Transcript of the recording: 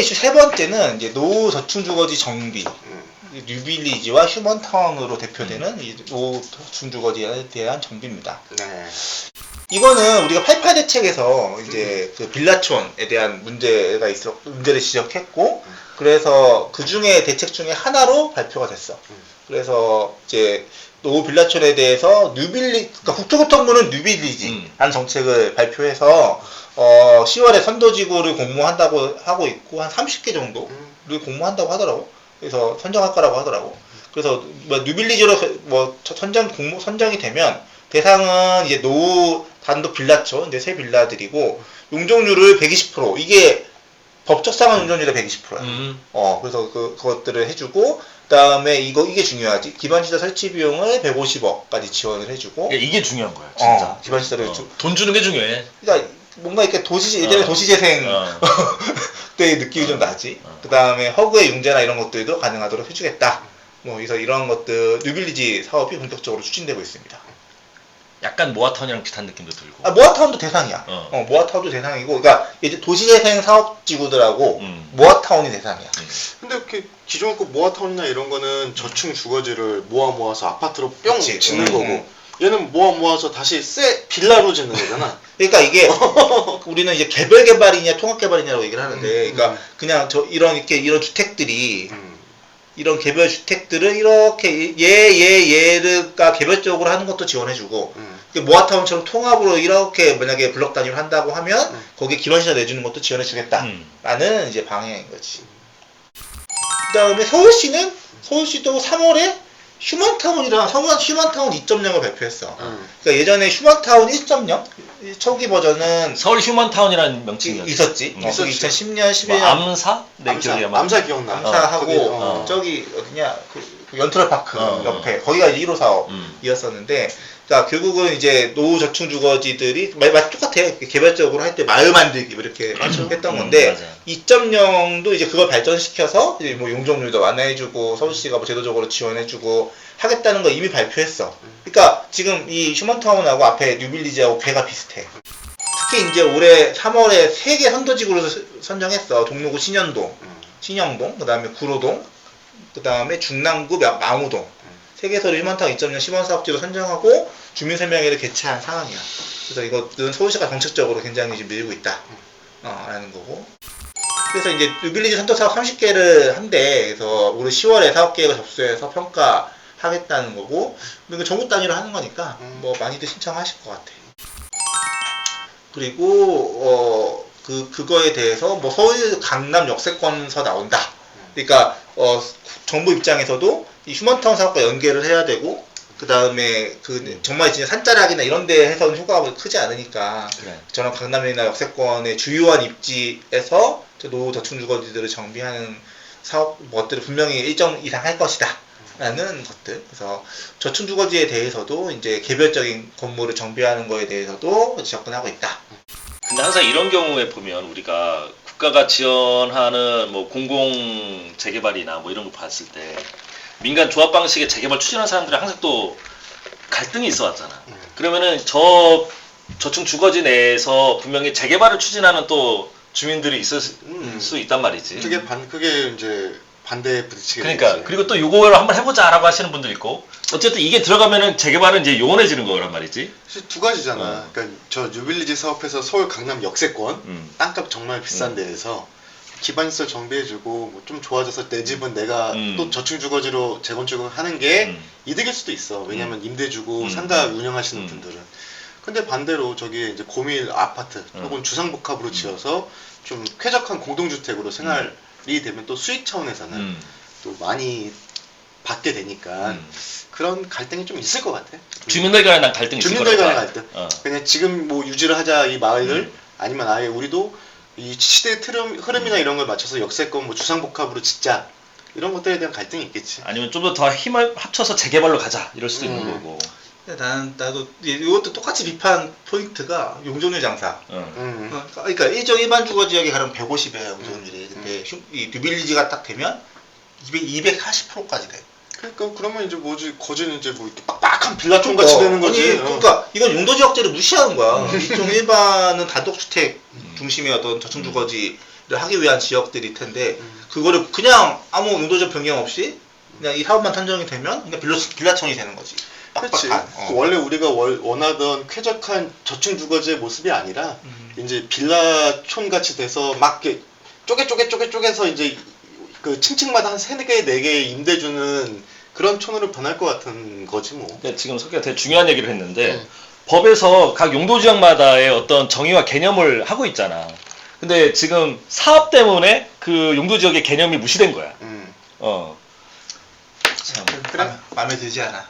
이슈 세 번째는 이제 노후 저층주거지 정비, 뉴빌리지와 휴먼타운으로 대표되는 이 노후 저층주거지에 대한 정비입니다. 네. 이거는 우리가 88 대책에서 이제 그 빌라촌에 대한 문제를 지적했고, 그래서 그 중에 대책 중에 하나로 발표가 됐어. 그래서 이제 노후 빌라촌에 대해서 그러니까 국토교통부는 뉴빌리지라는 정책을 발표해서 10월에 선도지구를 공모한다고 하고 있고, 한 30개 정도를 공모한다고 하더라고. 그래서 선정할 거라고 하더라고. 그래서 뭐 뉴빌리지로 뭐 선정이 되면 대상은 이제 노후 단독 빌라촌, 이제 새 빌라들이고, 용적률을 120%, 이게 법적상한 용적률이 120%야. 그래서 그것들을 해주고, 그 다음에 이게 중요하지. 기반시설 설치 비용을 150억까지 지원을 해주고. 이게 중요한 거야, 진짜. 기반시설을 돈 주는 게 중요해. 그러니까 뭔가 이렇게 예전에 도시재생 때의 느낌이 좀 나지. 그 다음에 허그의 융자나 이런 것들도 가능하도록 해주겠다. 뭐 그래서 이런 것들 뉴빌리지 사업이 본격적으로 추진되고 있습니다. 약간 모아타운이랑 비슷한 느낌도 들고. 모아타운도 대상이야. 모아타운도 대상이고, 그러니까 이제 도시재생 사업지구들하고 모아타운이 대상이야. 근데 이렇게 기존 그 모아타운이나 이런 거는 저층 주거지를 모아서 아파트로 뿅 짓는 거고, 얘는 모아서 다시 빌라로 짓는 거잖아. 그러니까 이게 우리는 이제 개별 개발이냐 통합 개발이냐라고 얘기를 하는데, 그러니까 그냥 이런 주택들이 이런 개별 주택들을 이렇게 얘가 개별적으로 하는 것도 지원해주고, 모아타운처럼 통합으로 이렇게 만약에 블록 단위로 한다고 하면 거기에 기반시설 내주는 것도 지원해주겠다라는 이제 방향인 거지. 그 다음에 서울시도 3월에 휴먼타운 2.0을 발표했어. 그러니까 예전에 휴먼타운 1.0 초기 버전은 서울 휴먼타운이라는 명칭이 있었지. 2010년, 11년. 암사? 내 기억이 아마. 암사 기억나. 암사하고 저기 어디냐 그 연트럴파크 옆에 거기가 이제 1호 사업이었었는데, 그러니까 결국은 이제 노후 저층 주거지들이 똑같아. 개별적으로 할 때 마을 만들기 이렇게 했던 건데, 2.0도 이제 그걸 발전시켜서 이제 뭐 용적률도 완화해주고 서울시가 뭐 제도적으로 지원해주고 하겠다는 거 이미 발표했어. 그러니까 지금 이 휴먼타운하고 앞에 뉴빌리지하고 배가 비슷해. 특히 이제 올해 3월에 3개 선도지구로 선정했어. 종로구 신영동, 그 다음에 구로동, 그 다음에 중랑구 망우동. 3개서를 휴먼타운 2.0 시범사업지로 선정하고 주민설명회를 개최한 상황이야. 그래서 이것들은 서울시가 정책적으로 굉장히 지금 밀고 있다. 라는 거고. 그래서 이제 뉴빌리지 선도 사업 30개를 한대. 그래서 올해 10월에 사업계획을 접수해서 평가하겠다는 거고. 이거 전국 단위로 하는 거니까 뭐 많이들 신청하실 것 같아. 그리고 그거에 대해서 뭐 서울 강남 역세권서 나온다. 그러니까 정부 입장에서도 이 휴먼타운 사업과 연계를 해야 되고, 그 다음에 정말 진짜 산자락이나 이런 데 해서는 효과가 크지 않으니까, 저런 강남이나 역세권의 주요한 입지에서 노후 저층 주거지들을 정비하는 것들을 분명히 일정 이상 할 것이다 라는 것들. 그래서 저층 주거지에 대해서도 이제 개별적인 건물을 정비하는 거에 대해서도 접근하고 있다. 근데 항상 이런 경우에 보면 우리가 국가가 지원하는 뭐 공공 재개발이나 뭐 이런 거 봤을 때 민간 조합 방식의 재개발 추진하는 사람들이 항상 또 갈등이 있어 왔잖아. 그러면은 저층 주거지 내에서 분명히 재개발을 추진하는 또 주민들이 있을 수 있단 말이지. 그게 이제 반대에 부딪히게 그러니까 되지. 그리고 또 요거를 한번 해보자라고 하시는 분들 있고, 어쨌든 이게 들어가면은 재개발은 이제 요원해지는 거란 말이지. 사실 두 가지잖아. 그러니까 저 뉴빌리지 사업에서 서울 강남 역세권 땅값 정말 비싼 데에서 기반시설 정비해주고 뭐 좀 좋아져서 내 집은 내가 또 저층 주거지로 재건축을 하는 게 이득일 수도 있어. 왜냐면 임대 주고 상가 운영하시는 분들은. 근데 반대로 저기 이제 고밀 아파트 혹은 주상복합으로 지어서 좀 쾌적한 공동주택으로 생활이 되면 또 수익 차원에서는 또 많이 받게 되니까 그런 갈등이 좀 있을 것 같아. 주민들 간에 난 갈등이 있을 것 같아. 주민들 간의 갈등. 그냥 지금 뭐 유지를 하자 이 마을을, 아니면 아예 우리도 이 시대의 흐름이나 이런 걸 맞춰서 역세권 뭐 주상복합으로 짓자, 이런 것들에 대한 갈등이 있겠지. 아니면 좀 더 힘을 합쳐서 재개발로 가자 이럴 수도 있는 거고. 나도 이것도 똑같이 비판 포인트가 용적률 장사. 그러니까 일반 주거 지역에 가면 150이에요 용적률이. 근데 이 뉴빌리지가 딱 되면 240%까지 돼. 그러면 이제 뭐지, 거진 이제 뭐 이렇게 빡빡한 빌라촌 같이 되는 거지. 그러니까 이건 용도지역제를 무시하는 거야. 일종 일반은 단독주택 중심의 어떤 저층 주거지 하기 위한 지역들일 텐데 그거를 그냥 아무 용도적 변경 없이 그냥 이 사업만 선정이 되면 그냥 빌라촌이 되는 거지. 그렇지. 빡빡한. 원래 우리가 원하던 쾌적한 저층주거지의 모습이 아니라 이제 빌라촌 같이 돼서 막 이렇게 쪼개서 이제 그 층층마다 한 3개, 4개 임대 주는 그런 촌으로 변할 것 같은 거지 뭐. 근데 지금 석기가 되게 중요한 얘기를 했는데 법에서 각 용도 지역마다의 어떤 정의와 개념을 하고 있잖아. 근데 지금 사업 때문에 그 용도 지역의 개념이 무시된 거야. 참. 그래? 마음에 들지 않아.